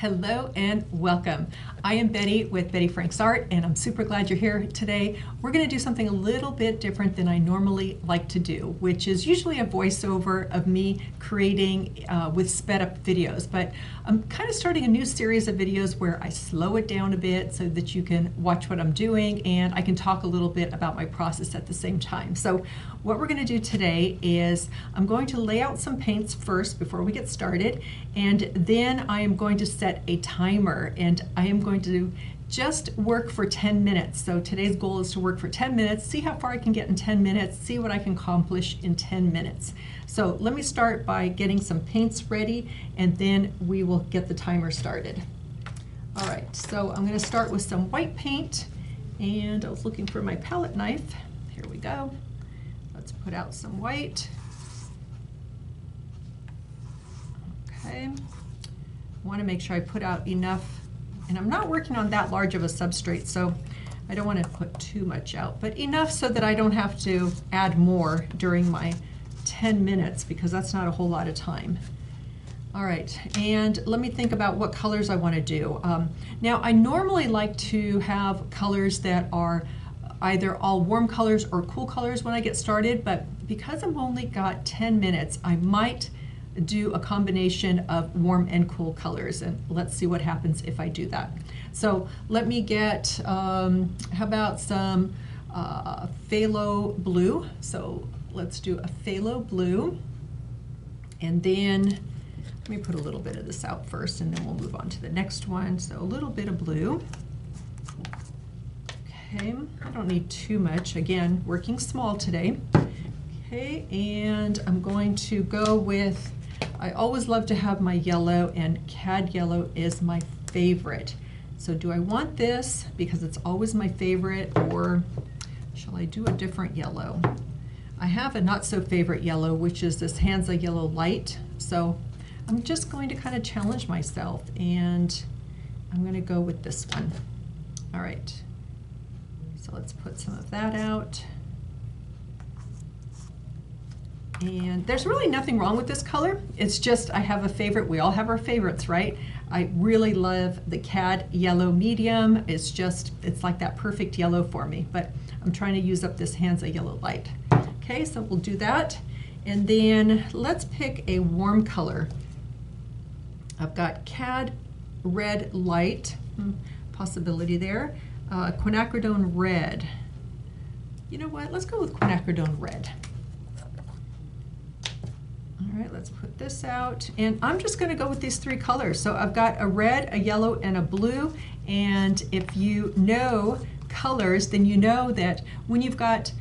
Hello and welcome. I am Betty with Betty Franks Art, and I'm super glad you're here today. We're going to do something a little bit different than I normally like to do, which is usually a voiceover of me creating with sped up videos. But I'm kind of starting a new series of videos where I slow it down a bit so that you can watch what I'm doing and I can talk a little bit about my process at the same time. So what we're going to do today is I'm going to lay out some paints first before we get started, and then I am going to set a timer, and I am going to just work for 10 minutes. So today's goal is to work for 10 minutes, see how far I can get in 10 minutes, see what I can accomplish in 10 minutes. So let me start by getting some paints ready, and then we will get the timer started. All right, so I'm going to start with some white paint, and I was looking for my palette knife. Here we go. Let's put out some white. Okay. I want to make sure I put out enough, and I'm not working on that large of a substrate, so I don't want to put too much out, but enough so that I don't have to add more during my 10 minutes, because that's not a whole lot of time. All right, and let me think about what colors I want to do. Now, I normally like to have colors that are either all warm colors or cool colors when I get started, but because I've only got 10 minutes, I might do a combination of warm and cool colors, and let's see what happens if I do that. So let me get, how about some phthalo blue? So let's do a phthalo blue, and then let me put a little bit of this out first, and then we'll move on to the next one. So a little bit of blue. Okay, I don't need too much. Again, working small today. Okay, and I'm going to go with, I always love to have my yellow, and cad yellow is my favorite. So do I want this because it's always my favorite, or shall I do a different yellow? I have a not so favorite yellow, which is this Hansa Yellow Light. So I'm just going to kind of challenge myself, and I'm going to go with this one. All right, so let's put some of that out. And there's really nothing wrong with this color. It's just I have a favorite. We all have our favorites, right? I really love the cad yellow medium. It's like that perfect yellow for me, but I'm trying to use up this Hansa Yellow Light. Okay, so we'll do that. And then let's pick a warm color. I've got cad red light, possibility there. Quinacridone red. You know what, let's go with quinacridone red. All right, let's put this out, and I'm just going to go with these three colors. So I've got a red, a yellow, and a blue, and if you know colors, then you know that when you've got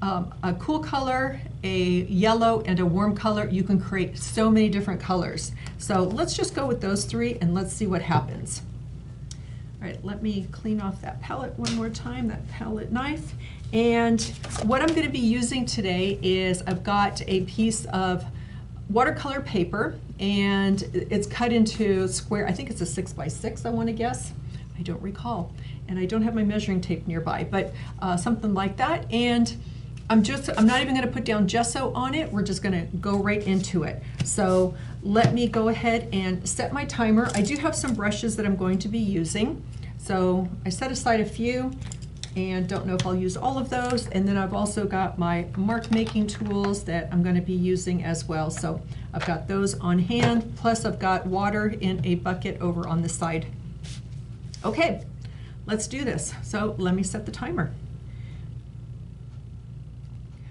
a cool color, a yellow, and a warm color, you can create so many different colors. So let's just go with those three, and let's see what happens. All right, let me clean off that palette one more time, that palette knife. And what I'm going to be using today is I've got a piece of watercolor paper, and it's cut into square. I think it's a 6 by 6, I want to guess. I don't recall, and I don't have my measuring tape nearby, but something like that. And I'm not even going to put down gesso on it. We're just going to go right into it. So let me go ahead and set my timer. I do have some brushes that I'm going to be using, so I set aside a few, and don't know if I'll use all of those. And then I've also got my mark making tools that I'm going to be using as well. So I've got those on hand, plus I've got water in a bucket over on the side. Okay, let's do this. So let me set the timer.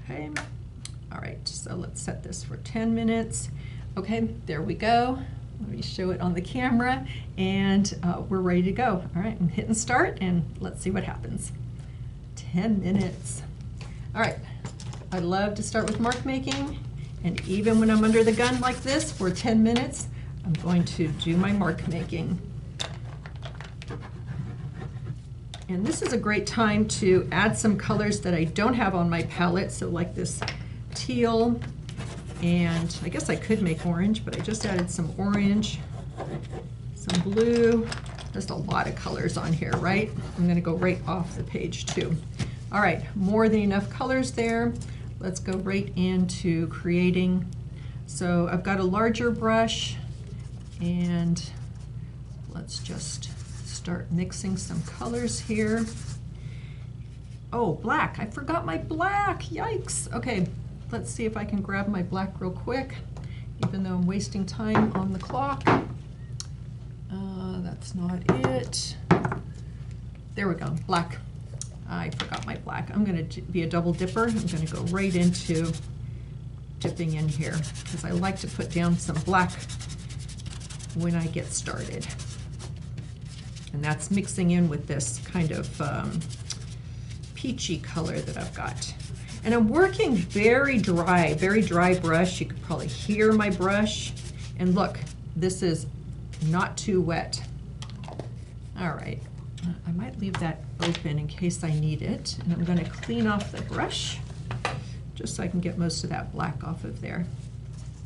Okay, all right, so let's set this for 10 minutes. Okay, there we go. Let me show it on the camera, and we're ready to go. All right, I'm hitting start, and let's see what happens. 10 minutes. All right, I love to start with mark making, and even when I'm under the gun like this for 10 minutes, I'm going to do my mark making. And this is a great time to add some colors that I don't have on my palette, so like this teal, and I guess I could make orange, but I just added some orange, some blue. There's a lot of colors on here, right? I'm going to go right off the page too. All right, more than enough colors there. Let's go right into creating. So I've got a larger brush, and let's just start mixing some colors here. Oh, black, I forgot my black, yikes. Okay, let's see if I can grab my black real quick, even though I'm wasting time on the clock. That's not it. There we go, black. I forgot my black. I'm gonna be a double dipper. I'm gonna go right into dipping in here because I like to put down some black when I get started. And that's mixing in with this kind of peachy color that I've got. And I'm working very dry brush. You could probably hear my brush. And look, this is not too wet. All right, I might leave that open in case I need it. And I'm gonna clean off the brush just so I can get most of that black off of there.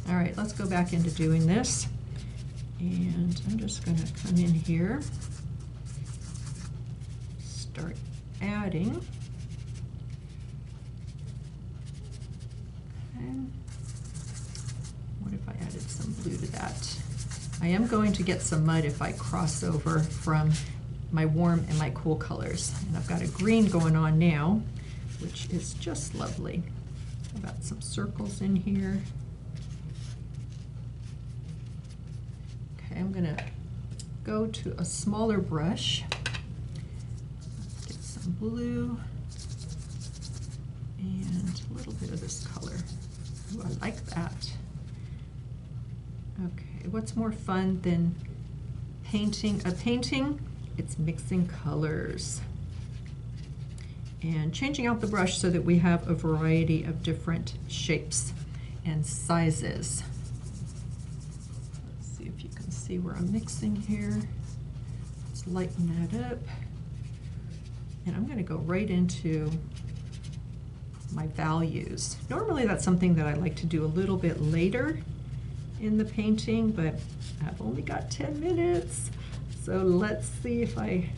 All right, let's go back into doing this. And I'm just gonna come in here, start adding. Okay. What if I added some blue to that? I am going to get some mud if I cross over from my warm and my cool colors. And I've got a green going on now, which is just lovely. I've got some circles in here. Okay, I'm gonna go to a smaller brush. Let's get some blue and a little bit of this color. Ooh, I like that. Okay, what's more fun than painting a painting? It's mixing colors and changing out the brush so that we have a variety of different shapes and sizes. Let's see if you can see where I'm mixing here. Let's lighten that up. And I'm going to go right into my values. Normally that's something that I like to do a little bit later in the painting, but I've only got 10 minutes. So let's see if I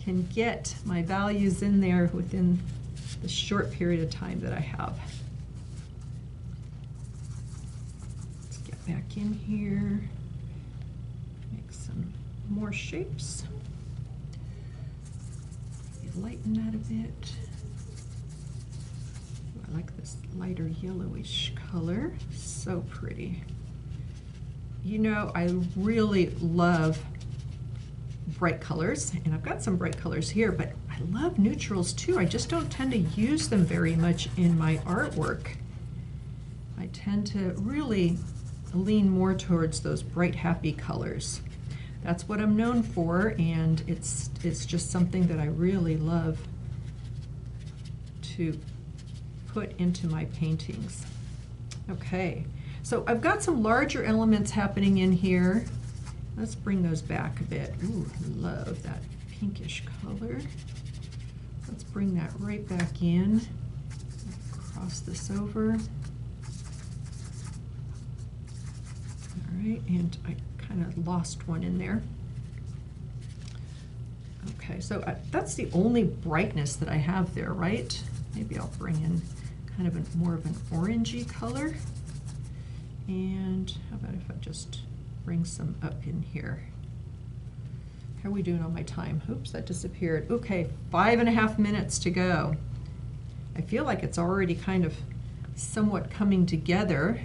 can get my values in there within the short period of time that I have. Let's get back in here, make some more shapes. Lighten that a bit. I like this lighter yellowish color, so pretty. You know, I really love bright colors, and I've got some bright colors here, but I love neutrals too. I just don't tend to use them very much in my artwork. I tend to really lean more towards those bright, happy colors. That's what I'm known for, and it's just something that I really love to put into my paintings. Okay, so I've got some larger elements happening in here. Let's bring those back a bit. Ooh, love that pinkish color. Let's bring that right back in. Cross this over. All right, and I kind of lost one in there. Okay, so that's the only brightness that I have there, right? Maybe I'll bring in kind of more of an orangey color. And how about if I just bring some up in here? How are we doing on my time? Oops, that disappeared. Okay, 5.5 minutes to go. I feel like it's already kind of somewhat coming together.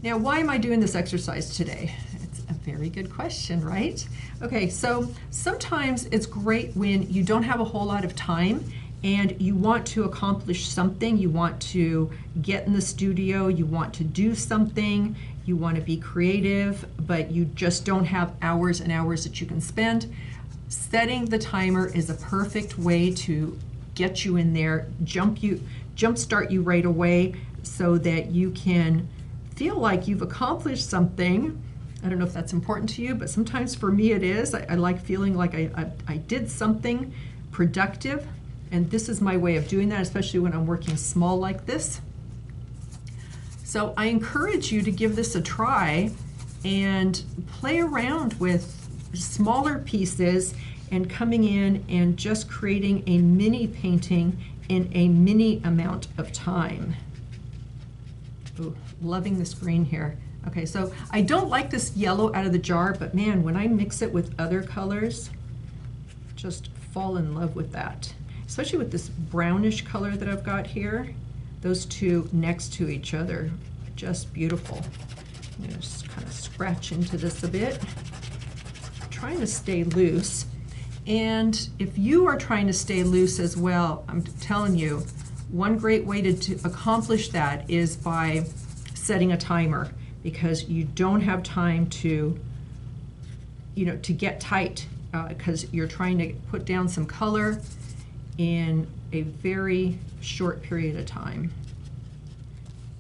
Now, why am I doing this exercise today? It's a very good question, right? Okay, so sometimes it's great when you don't have a whole lot of time and you want to accomplish something. You want to get in the studio, you want to do something, you want to be creative, but you just don't have hours and hours that you can spend. Setting the timer is a perfect way to get you in there, jumpstart you right away so that you can feel like you've accomplished something. I don't know if that's important to you, but sometimes for me it is. I like feeling like I did something productive, and this is my way of doing that, especially when I'm working small like this. So I encourage you to give this a try and play around with smaller pieces and coming in and just creating a mini painting in a mini amount of time. Ooh, loving this green here. Okay, so I don't like this yellow out of the jar, but man, when I mix it with other colors, just fall in love with that. Especially with this brownish color that I've got here. Those two next to each other, just beautiful. I'm gonna just kind of scratch into this a bit. I'm trying to stay loose. And if you are trying to stay loose as well, I'm telling you, one great way to accomplish that is by setting a timer, because you don't have time to, to get tight, because you're trying to put down some color in a very short period of time.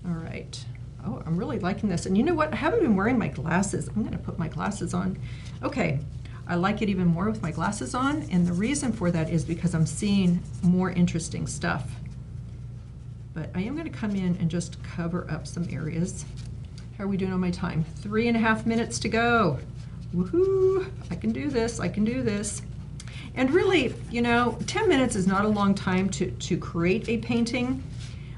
All right. Oh, I'm really liking this. And you know what? I haven't been wearing my glasses. I'm going to put my glasses on. Okay. I like it even more with my glasses on, and the reason for that is because I'm seeing more interesting stuff. But I am going to come in and just cover up some areas. How are we doing on my time? 3.5 minutes to go. Woohoo! I can do this. I can do this. And really, 10 minutes is not a long time to create a painting.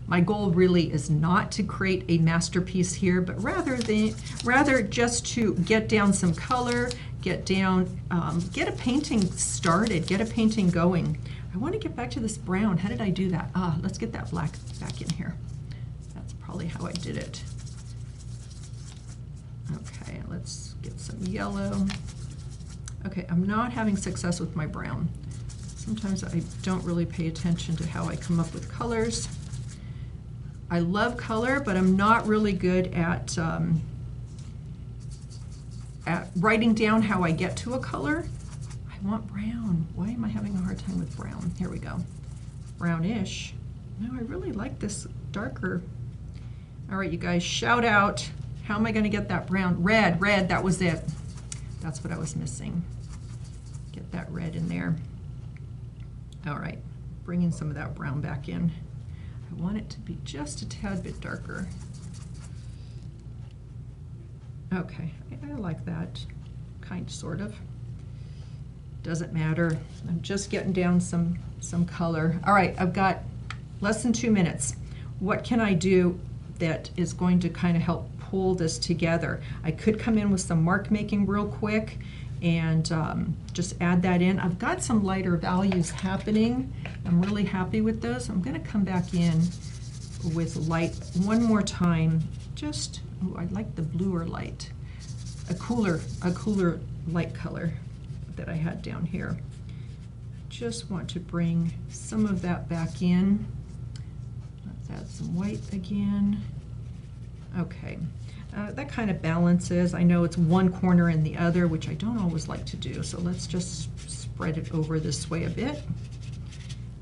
My goal really is not to create a masterpiece here, but rather just to get down some color, get a painting started, get a painting going. I want to get back to this brown. How did I do that? Let's get that black back in here. That's probably how I did it. Okay, let's get some yellow. Okay, I'm not having success with my brown. Sometimes I don't really pay attention to how I come up with colors. I love color, but I'm not really good at writing down how I get to a color. I want brown. Why am I having a hard time with brown? Here we go. Brownish. No, I really like this darker. All right, you guys, shout out. How am I going to get that brown? Red, that was it. That's what I was missing. Get that red in there. All right, bringing some of that brown back in. I want it to be just a tad bit darker. Okay, I like that, sort of. Doesn't matter. I'm just getting down some color. All right, I've got less than 2 minutes. What can I do that is going to kind of help pull this together? I could come in with some mark making real quick and just add that in. I've got some lighter values happening. I'm really happy with those. I'm going to come back in with light one more time. Just, ooh, I like the bluer light, a cooler light color that I had down here. Just want to bring some of that back in. Let's add some white again. Okay, that kind of balances. I know it's one corner and the other, which I don't always like to do, so let's just spread it over this way a bit.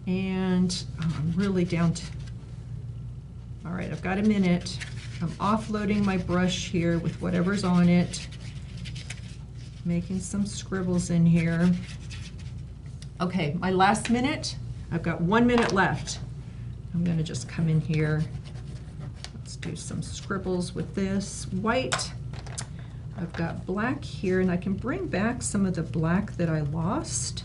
And I'm really down to, all right, I've got a minute. I'm offloading my brush here with whatever's on it, making some scribbles in here. Okay, my last minute, I've got 1 minute left. I'm gonna just come in here. Let's do some scribbles with this white. I've got black here, and I can bring back some of the black that I lost.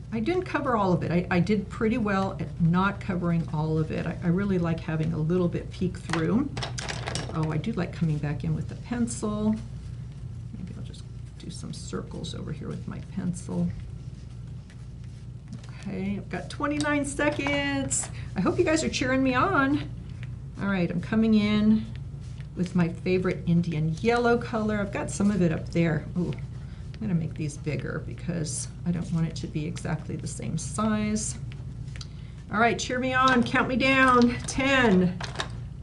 I didn't cover all of it. I did pretty well at not covering all of it. I really like having a little bit peek through. Oh, I do like coming back in with the pencil. Maybe I'll just do some circles over here with my pencil. Okay, I've got 29 seconds. I hope you guys are cheering me on. All right, I'm coming in with my favorite Indian yellow color. I've got some of it up there. Ooh. I'm going to make these bigger because I don't want it to be exactly the same size. All right, cheer me on. Count me down. 10,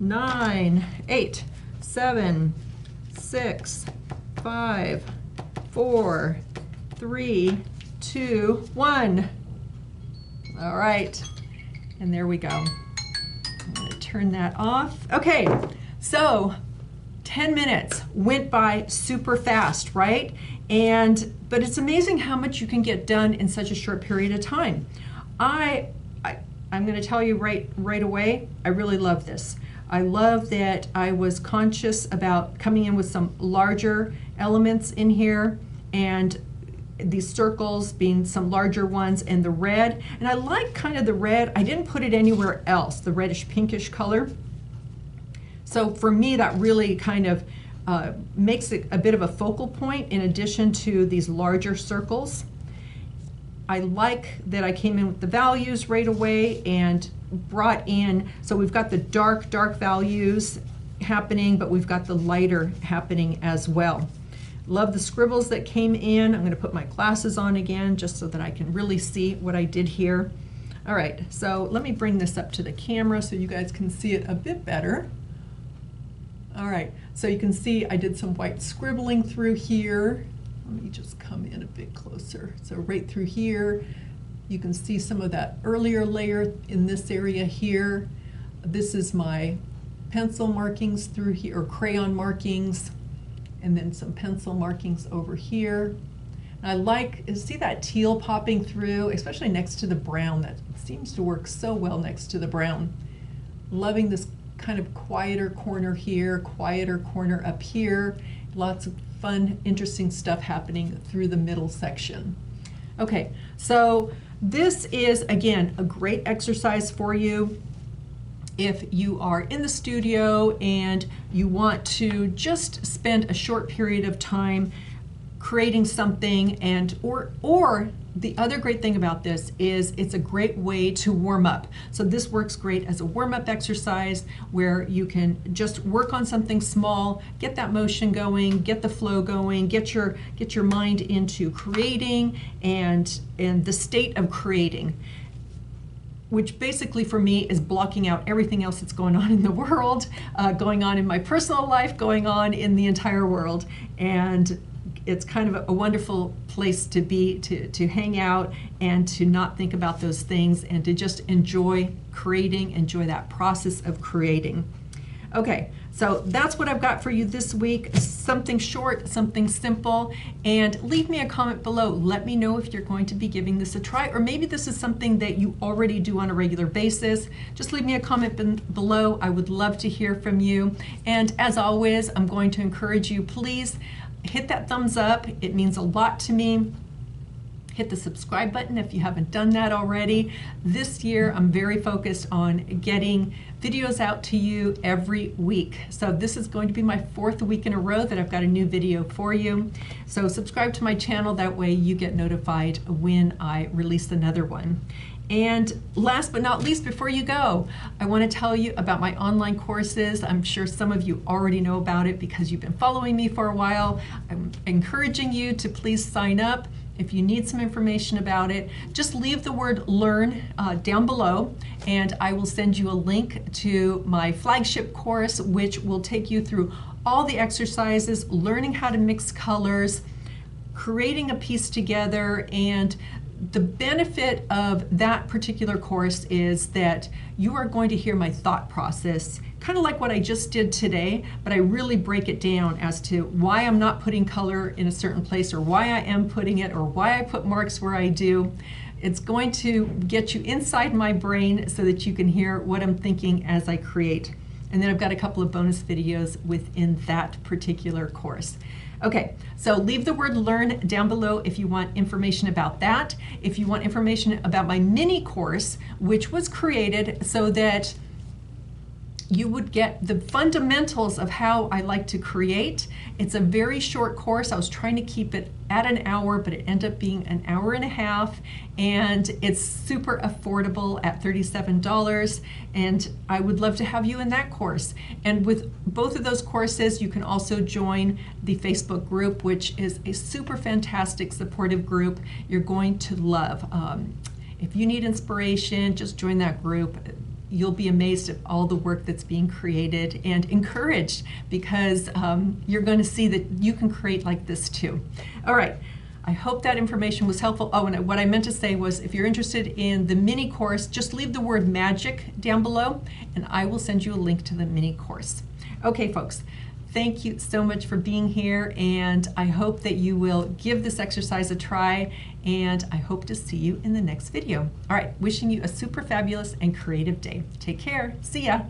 9, 8, 7, 6, 5, 4, 3, 2, 1. All right, and there we go. I'm going to turn that off. Okay, so 10 minutes went by super fast, right? But it's amazing how much you can get done in such a short period of time. I'm going to tell you right away, I really love this. I love that I was conscious about coming in with some larger elements in here, and these circles being some larger ones, and the red. And I like kind of the red. I didn't put it anywhere else, the reddish pinkish color. So for me, that really kind of makes it a bit of a focal point in addition to these larger circles. I like that I came in with the values right away and brought in, so we've got the dark values happening, but we've got the lighter happening as well. Love the scribbles that came in. I'm going to put my glasses on again just so that I can really see what I did here. All right, so let me bring this up to the camera so you guys can see it a bit better. All right, so you can see I did some white scribbling through here. Let me just come in a bit closer. So right through here, you can see some of that earlier layer in this area here. This is my pencil markings through here, or crayon markings, and then some pencil markings over here. And I like, see that teal popping through, especially next to the brown. That seems to work so well next to the brown. Loving this kind of quieter corner here, quieter corner up here. Lots of fun, interesting stuff happening through the middle section. Okay, so this is, again, a great exercise for you if you are in the studio and you want to just spend a short period of time creating something, and or the other great thing about this is it's a great way to warm up. So this works great as a warm-up exercise where you can just work on something small, get that motion going, get the flow going, get your mind into creating and the state of creating, which basically for me is blocking out everything else that's going on in the world, going on in my personal life, going on in the entire world. And it's kind of a wonderful place to be, to hang out and to not think about those things and to just enjoy creating, enjoy that process of creating. Okay, so that's what I've got for you this week. Something short, something simple, and leave me a comment below. Let me know if you're going to be giving this a try, or maybe this is something that you already do on a regular basis. Just leave me a comment below. I would love to hear from you. And as always, I'm going to encourage you, please hit that thumbs up. It means a lot to me. Hit the subscribe button if you haven't done that already. This year, I'm very focused on getting videos out to you every week. So this is going to be my 4th week in a row that I've got a new video for you. So subscribe to my channel, that way you get notified when I release another one. And last but not least, before you go, I want to tell you about my online courses. I'm sure some of you already know about it because you've been following me for a while. I'm encouraging you to please sign up. If you need some information about it, just leave the word learn down below, and I will send you a link to my flagship course, which will take you through all the exercises, learning how to mix colors, creating a piece together. And the benefit of that particular course is that you are going to hear my thought process, kind of like what I just did today, but I really break it down as to why I'm not putting color in a certain place, or why I am putting it, or why I put marks where I do. It's going to get you inside my brain so that you can hear what I'm thinking as I create. And then I've got a couple of bonus videos within that particular course. Okay, so leave the word learn down below if you want information about that. If you want information about my mini course, which was created so that you would get the fundamentals of how I like to create. It's a very short course. I was trying to keep it at an hour, but it ended up being an hour and a half, and it's super affordable at $37, and I would love to have you in that course. And with both of those courses, you can also join the Facebook group, which is a super fantastic supportive group you're going to love. If you need inspiration, just join that group. You'll be amazed at all the work that's being created and encouraged, because you're going to see that you can create like this too. All right, I hope that information was helpful. Oh, and what I meant to say was, if you're interested in the mini course, just leave the word magic down below and I will send you a link to the mini course. Okay, folks. Thank you so much for being here, and I hope that you will give this exercise a try, and I hope to see you in the next video. All right, wishing you a super fabulous and creative day. Take care. See ya.